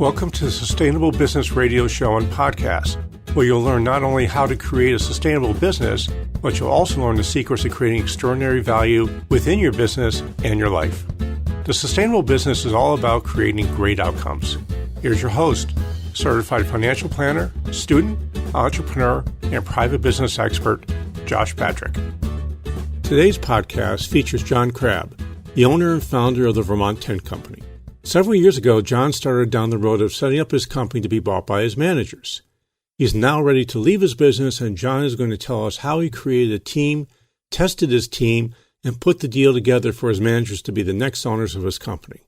Welcome to the Sustainable Business Radio Show and Podcast, where you'll learn not only how to create a sustainable business, but you'll also learn the secrets of creating extraordinary value within your business and your life. The sustainable business is all about creating great outcomes. Here's your host, certified financial planner, student, entrepreneur, and private business expert, Josh Patrick. Today's podcast features John Crabbe, the owner and founder of the Vermont Tent Company. Several years ago, John started down the road of setting up his company to be bought by his managers. He's now ready to leave his business, and John is going to tell us how he created a team, tested his team, and put the deal together for his managers to be the next owners of his company.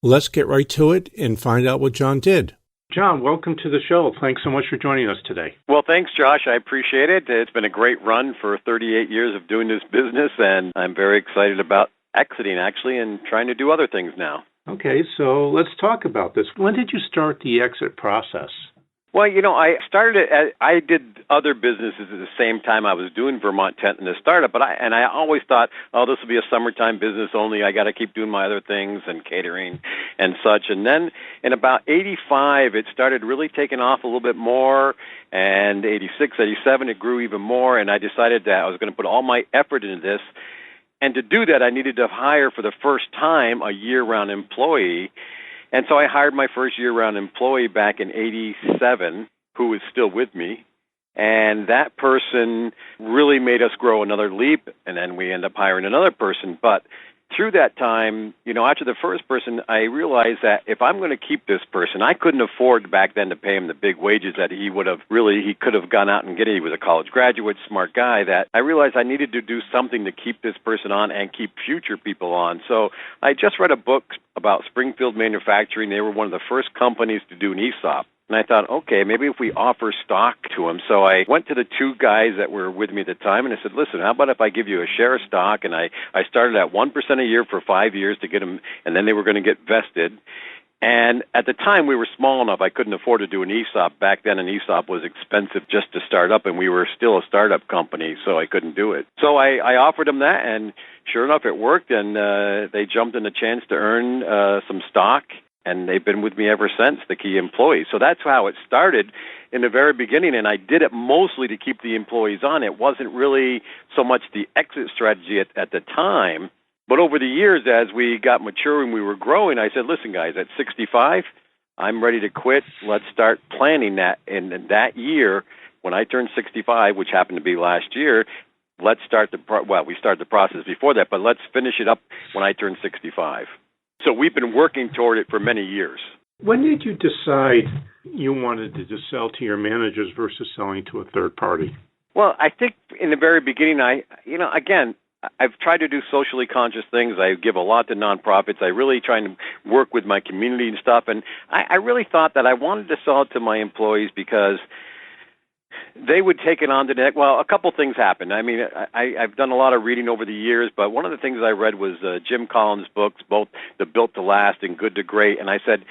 Let's get right to it and find out what John did. John, welcome to the show. Thanks so much for joining us today. Well, thanks, Josh. I appreciate it. It's been a great run for 38 years of doing this business, and I'm very excited about exiting, actually, and trying to do other things now. Okay, so let's talk about this. When did you start the exit process? Well, I did other businesses at the same time I was doing Vermont Tent and the startup, but I always thought, this will be a summertime business only. I got to keep doing my other things and catering and such. And then in about 85, it started really taking off a little bit more, and 86, 87, it grew even more, and I decided that I was going to put all my effort into this. And to do that, I needed to hire for the first time a year-round employee. And so I hired my first year-round employee back in 87, who is still with me. And that person really made us grow another leap, and then we ended up hiring another person. But through that time, after the first person, I realized that if I'm going to keep this person, I couldn't afford back then to pay him the big wages that he could have gone out and get. He was a college graduate, smart guy, that I realized I needed to do something to keep this person on and keep future people on. So I just read a book about Springfield Manufacturing. They were one of the first companies to do an ESOP. And I thought, okay, maybe if we offer stock to them. So I went to the two guys that were with me at the time, and I said, listen, how about if I give you a share of stock? And I started at 1% a year for 5 years to get them, and then they were going to get vested. And at the time, we were small enough, I couldn't afford to do an ESOP. Back then, an ESOP was expensive just to start up, and we were still a startup company, so I couldn't do it. So I offered them that, and sure enough, it worked, and they jumped in the chance to earn some stock. And they've been with me ever since, the key employees. So that's how it started in the very beginning, and I did it mostly to keep the employees on. It wasn't really so much the exit strategy at the time. But over the years, as we got mature and we were growing, I said, listen, guys, at 65, I'm ready to quit. Let's start planning that. And that year, when I turned 65, which happened to be last year, let's start we started the process before that, but let's finish it up when I turned 65. So we've been working toward it for many years. When did you decide you wanted to just sell to your managers versus selling to a third party? Well, I think in the very beginning, I've tried to do socially conscious things. I give a lot to nonprofits. I really try to work with my community and stuff. And I really thought that I wanted to sell it to my employees because they would take it on to that. Well, a couple things happened. I mean, I've done a lot of reading over the years, but one of the things I read was Jim Collins' books, both The Built to Last and Good to Great. And I said,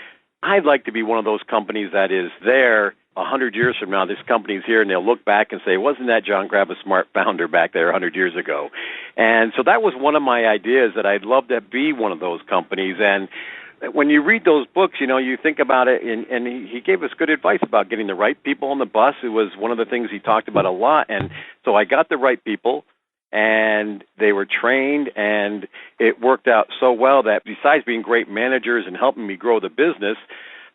I'd like to be one of those companies that is there 100 years from now. This company's here, and they'll look back and say, wasn't that John Crabbe a smart founder back there 100 years ago? And so that was one of my ideas, that I'd love to be one of those companies. And when you read those books, you think about it, and he gave us good advice about getting the right people on the bus. It was one of the things he talked about a lot. And so I got the right people, and they were trained, and it worked out so well that besides being great managers and helping me grow the business,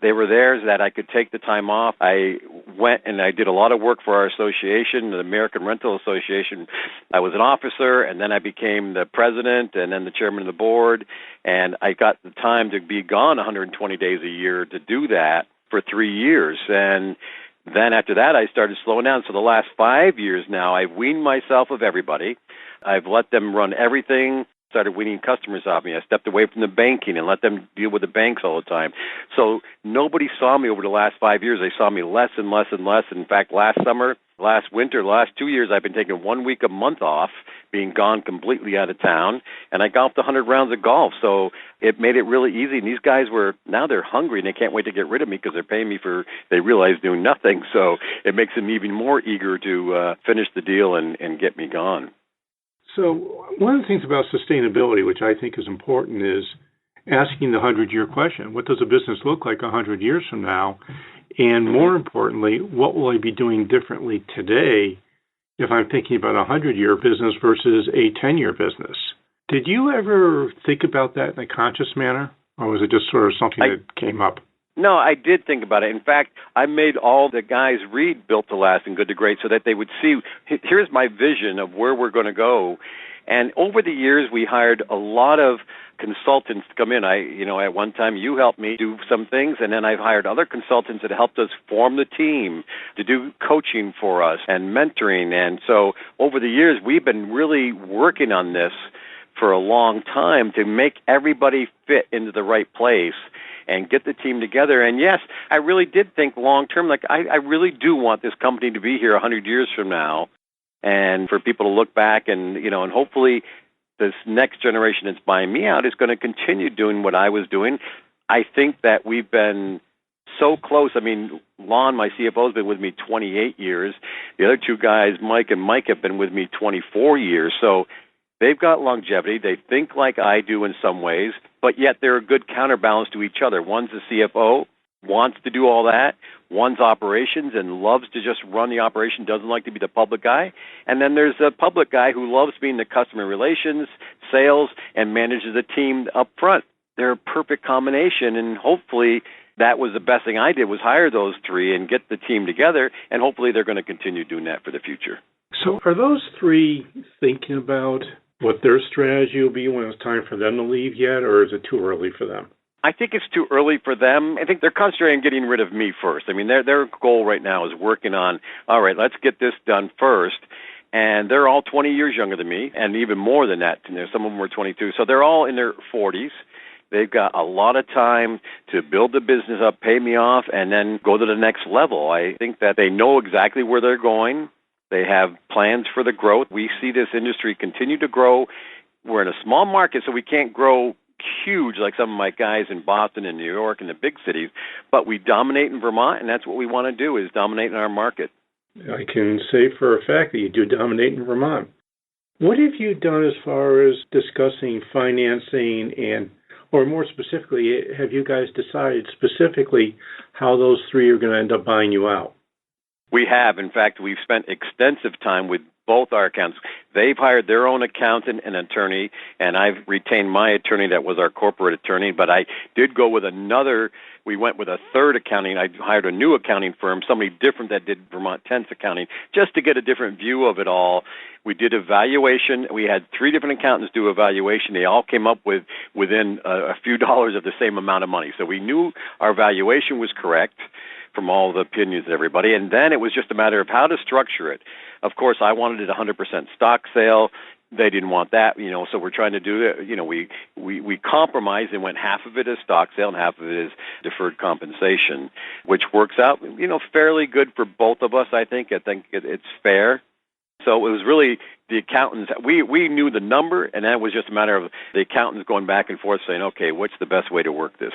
they were there that I could take the time off. I went and I did a lot of work for our association, the American Rental Association. I was an officer, and then I became the president and then the chairman of the board. And I got the time to be gone 120 days a year to do that for 3 years. And then after that, I started slowing down. So the last 5 years now, I've weaned myself of everybody. I've let them run everything. Started weaning customers off me. I stepped away from the banking and let them deal with the banks all the time. So nobody saw me over the last 5 years. They saw me less and less and less. In fact, last summer, last winter, the last 2 years, I've been taking 1 week a month off, being gone completely out of town, and I golfed 100 rounds of golf. So it made it really easy. And these guys now they're hungry, and they can't wait to get rid of me because they're paying me they realize doing nothing. So it makes them even more eager to finish the deal and get me gone. So one of the things about sustainability, which I think is important, is asking the 100-year question. What does a business look like 100 years from now? And more importantly, what will I be doing differently today if I'm thinking about a 100-year business versus a 10-year business? Did you ever think about that in a conscious manner, or was it just sort of something that came up? No, I did think about it. In fact, I made all the guys read Built to Last and Good to Great so that they would see, here's my vision of where we're going to go. And over the years, we hired a lot of consultants to come in. At one time, you helped me do some things, and then I've hired other consultants that helped us form the team to do coaching for us and mentoring. And so over the years, we've been really working on this for a long time to make everybody fit into the right place and get the team together. And yes, I really did think long term, like I really do want this company to be here 100 years from now, and for people to look back and, and hopefully this next generation that's buying me out is going to continue doing what I was doing. I think that we've been so close. I mean, Lon, my CFO, has been with me 28 years. The other two guys, Mike and Mike, have been with me 24 years. So they've got longevity. They think like I do in some ways, but yet they're a good counterbalance to each other. One's the CFO, wants to do all that. One's operations and loves to just run the operation, doesn't like to be the public guy. And then there's a public guy who loves being the customer relations, sales, and manages a team up front. They're a perfect combination, and hopefully that was the best thing I did, was hire those three and get the team together, and hopefully they're going to continue doing that for the future. So are those three thinking about what their strategy will be when it's time for them to leave yet, or is it too early for them? I think it's too early for them. I think they're concentrating on getting rid of me first. I mean, their goal right now is working on, all right, let's get this done first. And they're all 20 years younger than me, and even more than that. Some of them were 22. So they're all in their 40s. They've got a lot of time to build the business up, pay me off, and then go to the next level. I think that they know exactly where they're going. They have plans for the growth. We see this industry continue to grow. We're in a small market, so we can't grow huge like some of my guys in Boston and New York and the big cities, but we dominate in Vermont, and that's what we want to do, is dominate in our market. I can say for a fact that you do dominate in Vermont. What have you done as far as discussing financing and, or more specifically, have you guys decided specifically how those three are going to end up buying you out? We have. In fact, we've spent extensive time with both our accountants. They've hired their own accountant and attorney, and I've retained my attorney that was our corporate attorney, but I did go with we went with a third accounting. I hired a new accounting firm, somebody different that did Vermont Tenth's accounting, just to get a different view of it all. We did evaluation. We had 3 different accountants do evaluation. They all came up with within a few dollars of the same amount of money. So we knew our valuation was correct from all the opinions of everybody, and then it was just a matter of how to structure it. Of course, I wanted it 100% stock sale. They didn't want that, so we're trying to do it. We compromised and went half of it as stock sale and half of it is deferred compensation, which works out, fairly good for both of us, I think. I think it's fair. So it was really the accountants. We knew the number, and then it was just a matter of the accountants going back and forth saying, okay, what's the best way to work this?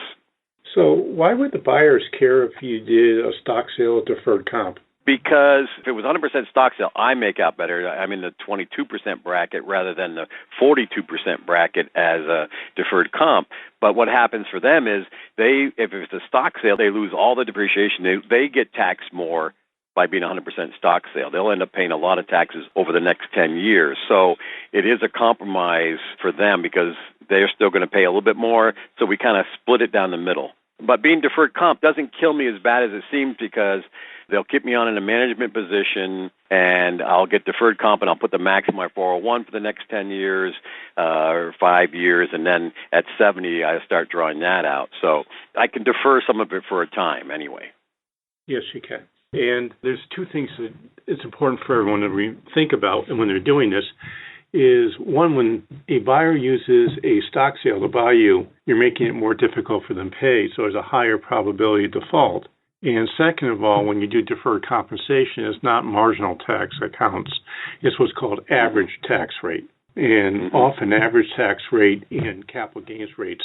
So why would the buyers care if you did a stock sale or deferred comp? Because if it was 100% stock sale, I make out better. I'm in the 22% bracket rather than the 42% bracket as a deferred comp. But what happens for them is if it's a stock sale, they lose all the depreciation. They get taxed more by being 100% stock sale. They'll end up paying a lot of taxes over the next 10 years. So it is a compromise for them because they're still going to pay a little bit more. So we kind of split it down the middle. But being deferred comp doesn't kill me as bad as it seems because they'll keep me on in a management position and I'll get deferred comp and I'll put the max in my 401 for the next 10 years or 5 years. And then at 70, I start drawing that out. So I can defer some of it for a time anyway. Yes, you can. And there's 2 things that it's important for everyone to think about when they're doing this. Is one, when a buyer uses a stock sale to buy you, you're making it more difficult for them to pay, so there's a higher probability of default. And second of all, when you do deferred compensation, it's not marginal tax that counts. It's what's called average tax rate. And often average tax rate and capital gains rates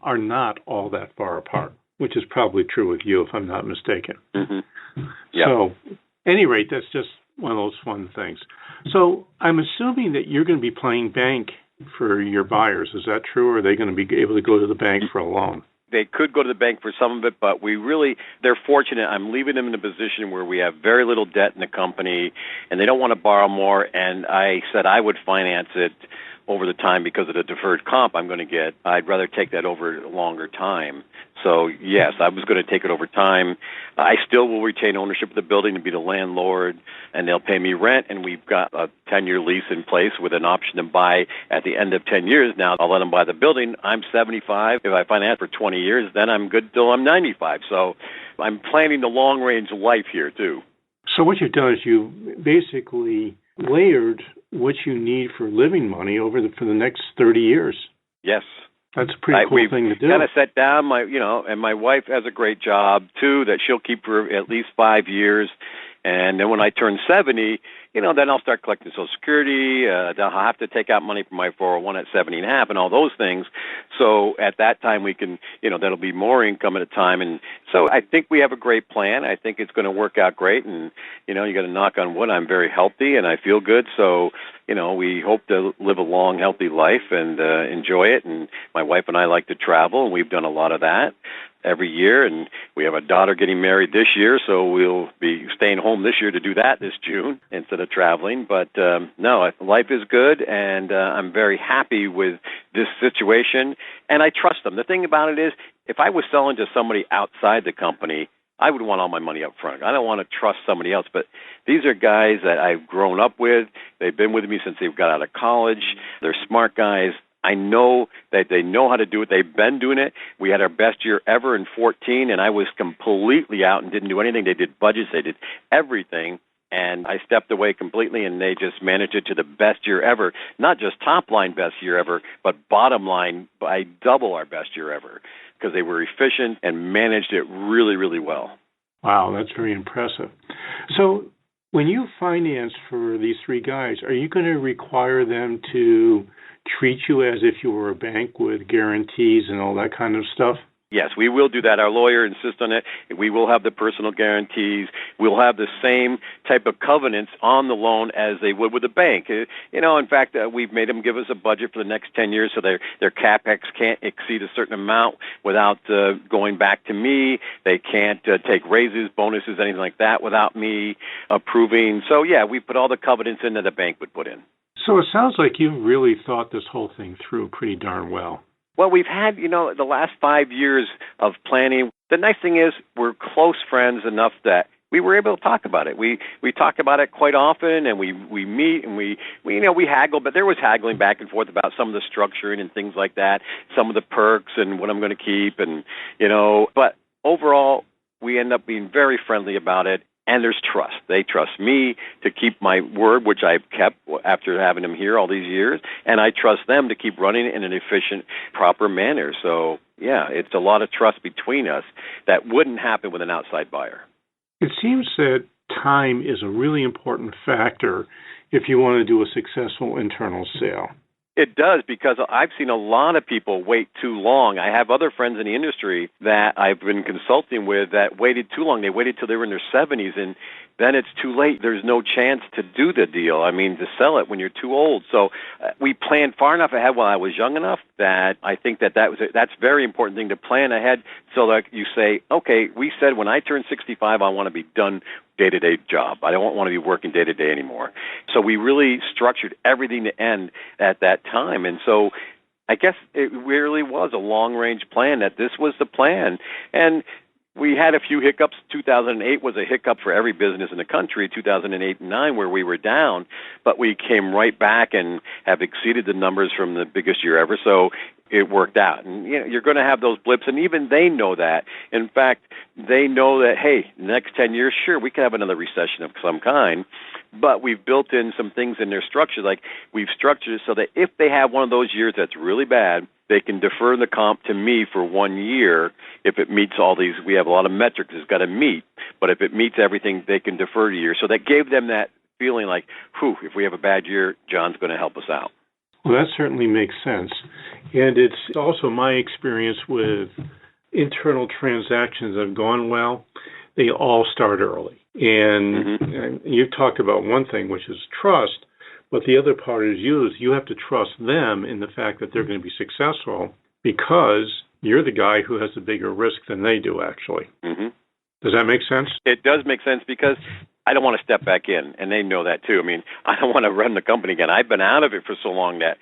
are not all that far apart, which is probably true with you if I'm not mistaken. Mm-hmm. Yep. So, at any rate, that's just one of those fun things. So I'm assuming that you're going to be playing bank for your buyers. Is that true, or are they going to be able to go to the bank for a loan? They could go to the bank for some of it, but they're fortunate. I'm leaving them in a position where we have very little debt in the company, and they don't want to borrow more, and I said I would finance it over the time because of the deferred comp I'm going to get. I'd rather take that over a longer time. So, yes, I was going to take it over time. I still will retain ownership of the building and be the landlord, and they'll pay me rent, and we've got a 10-year lease in place with an option to buy at the end of 10 years. Now, I'll let them buy the building. I'm 75. If I finance for 20 years, then I'm good till I'm 95. So I'm planning the long-range life here, too. So what you've done is you basically layered what you need for living money for the next 30 years. Yes. That's a pretty cool thing to do. We've kind of sat down, and my wife has a great job, too, that she'll keep for at least 5 years. And then when I turn 70, then I'll start collecting Social Security. I'll have to take out money from my 401 at 70 and a half and all those things. So at that time, we can, that'll be more income at a time. And so I think we have a great plan. I think it's going to work out great. And, you got to knock on wood. I'm very healthy and I feel good. So, we hope to live a long, healthy life and enjoy it. And my wife and I like to travel, and we've done a lot of that every year, and we have a daughter getting married this year, so we'll be staying home this year to do that this June instead of traveling. But no, life is good, and I'm very happy with this situation, and I trust them. The thing about it is, if I was selling to somebody outside the company, I would want all my money up front. I don't want to trust somebody else, but these are guys that I've grown up with. They've been with me since they got out of college. They're smart guys. I know that they know how to do it. They've been doing it. We had our best year ever in 2014, and I was completely out and didn't do anything. They did budgets. They did everything, and I stepped away completely, and they just managed it to the best year ever. Not just top-line best year ever, but bottom line by double our best year ever because they were efficient and managed it really, really well. Wow, that's very impressive. So when you finance for these three guys, are you going to require them to treat you as if you were a bank with guarantees and all that kind of stuff? Yes, we will do that. Our lawyer insists on it. We will have the personal guarantees. We'll have the same type of covenants on the loan as they would with a bank. In fact, we've made them give us a budget for the next 10 years so their CapEx can't exceed a certain amount without going back to me. They can't take raises, bonuses, anything like that without me approving. So, yeah, we put all the covenants in that a bank would put in. So it sounds like you've really thought this whole thing through pretty darn well. Well, we've had, the last 5 years of planning. The nice thing is we're close friends enough that we were able to talk about it. We talk about it quite often, and we meet, and we haggle, but there was haggling back and forth about some of the structuring and things like that, some of the perks and what I'm going to keep, and, but overall, we end up being very friendly about it. And there's trust. They trust me to keep my word, which I've kept after having them here all these years, and I trust them to keep running it in an efficient, proper manner. So, yeah, it's a lot of trust between us that wouldn't happen with an outside buyer. It seems that time is a really important factor if you want to do a successful internal sale. It does, because I've seen a lot of people wait too long. I have other friends in the industry that I've been consulting with that waited too long. They waited till they were in their 70s, and then it's too late. There's no chance to do the deal. To sell it when you're too old. So we planned far enough ahead while I was young enough that I think that's a very important thing to plan ahead so that you say, okay, we said when I turn 65, I want to be done day-to-day job. I don't want to be working day-to-day anymore. So we really structured everything to end at that time. And so I guess it really was a long-range plan that this was the plan. And we had a few hiccups. 2008 was a hiccup for every business in the country, 2008 and 9, where we were down, but we came right back and have exceeded the numbers from the biggest year ever. So it worked out. And you're going to have those blips, and even they know that. In fact, they know that, hey, the next 10 years, sure, we could have another recession of some kind, but we've built in some things in their structure, like we've structured it so that if they have one of those years that's really bad, they can defer the comp to me for 1 year if it meets all these. We have a lot of metrics it's got to meet, but if it meets everything, they can defer a year. So that gave them that feeling like, whew, if we have a bad year, John's going to help us out. Well, that certainly makes sense. And it's also my experience with internal transactions that have gone well, they all start early. And you've talked about one thing, which is trust, But the other part is you have to trust them in the fact that they're going to be successful because you're the guy who has the bigger risk than they do, actually. Mm-hmm. Does that make sense? It does make sense because I don't want to step back in, and they know that too. I mean, I don't want to run the company again. I've been out of it for so long that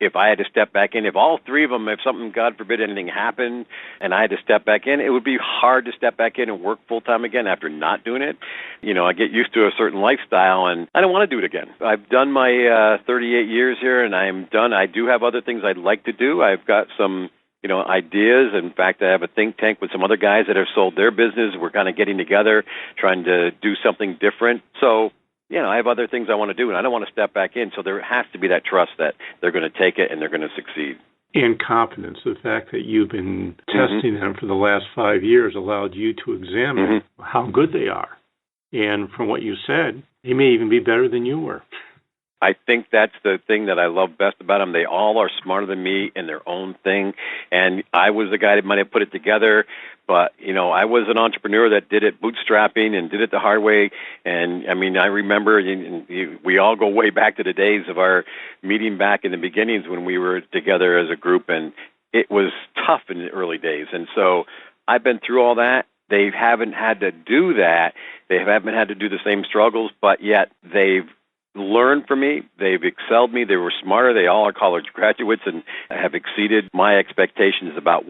if I had to step back in, if all three of them, if something, God forbid, anything happened, and I had to step back in, it would be hard to step back in and work full-time again after not doing it. You know, I get used to a certain lifestyle, and I don't want to do it again. I've done my 38 years here, and I'm done. I do have other things I'd like to do. I've got some ideas. In fact, I have a think tank with some other guys that have sold their business. We're kind of getting together, trying to do something different. So, I have other things I want to do, and I don't want to step back in. So there has to be that trust that they're going to take it and they're going to succeed. And confidence. The fact that you've been testing them for the last 5 years allowed you to examine how good they are. And from what you said, they may even be better than you were. I think that's the thing that I love best about them. They all are smarter than me in their own thing. And I was the guy that might have put it together, but, I was an entrepreneur that did it bootstrapping and did it the hard way. And, I remember we all go way back to the days of our meeting back in the beginnings when we were together as a group, and it was tough in the early days. And so I've been through all that. They haven't had to do that. They haven't had to do the same struggles, but yet they've learned from me. They've excelled me. They were smarter. They all are college graduates and have exceeded my expectations about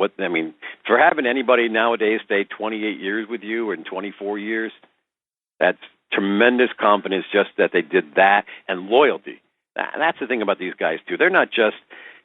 for having anybody nowadays stay 28 years with you and 24 years, that's tremendous confidence just that they did that, and loyalty. That's the thing about these guys, too. They're not just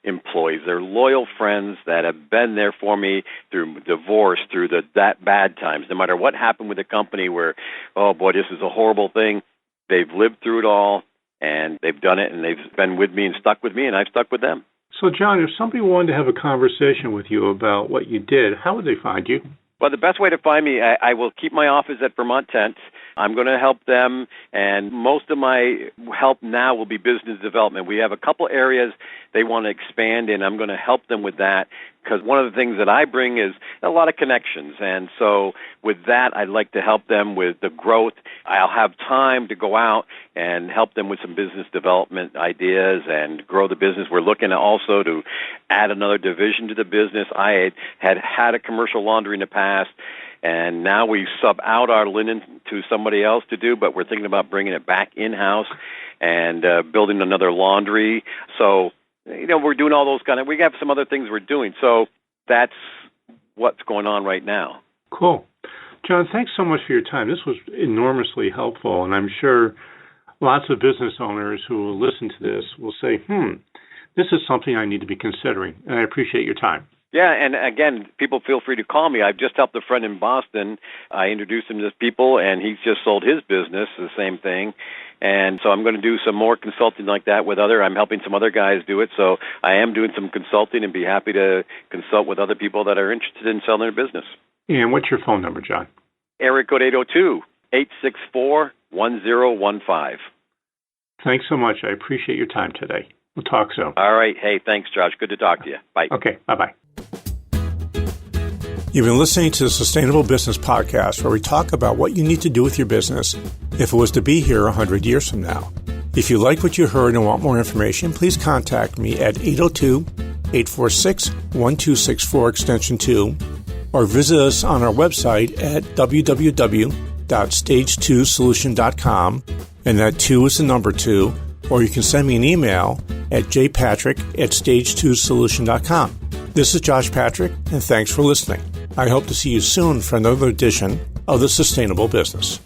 employees. They're loyal friends that have been there for me through divorce, through that bad times. No matter what happened with the company where, oh, boy, this is a horrible thing, they've lived through it all, and they've done it, and they've been with me and stuck with me, and I've stuck with them. So, John, if somebody wanted to have a conversation with you about what you did, how would they find you? Well, the best way to find me, I will keep my office at Vermont Tent. I'm going to help them, and most of my help now will be business development. We have a couple areas they want to expand in. I'm going to help them with that because one of the things that I bring is a lot of connections. And so with that, I'd like to help them with the growth. I'll have time to go out and help them with some business development ideas and grow the business. We're looking also to add another division to the business. I had a commercial laundry in the past, and now we sub out our linen to somebody else to do, but we're thinking about bringing it back in-house and building another laundry. So, we're doing all those we have some other things we're doing. So that's what's going on right now. Cool. John, thanks so much for your time. This was enormously helpful, and I'm sure lots of business owners who will listen to this will say, this is something I need to be considering, and I appreciate your time. Yeah, and again, people feel free to call me. I've just helped a friend in Boston. I introduced him to people, and he's just sold his business, the same thing. And so I'm going to do some more consulting like that with I'm helping some other guys do it. So I am doing some consulting and be happy to consult with other people that are interested in selling their business. And what's your phone number, John? Area code 802-864-1015. Thanks so much. I appreciate your time today. We'll talk soon. All right. Hey, thanks, Josh. Good to talk to you. Bye. Okay. Bye-bye. You've been listening to the Sustainable Business Podcast, where we talk about what you need to do with your business if it was to be here 100 years from now. If you like what you heard and want more information, please contact me at 802-846-1264 extension 2, or visit us on our website at www.stage2solution.com, and that 2 is the number 2, or you can send me an email at jpatrick@stage2solution.com. This is Josh Patrick, and thanks for listening. I hope to see you soon for another edition of The Sustainable Business.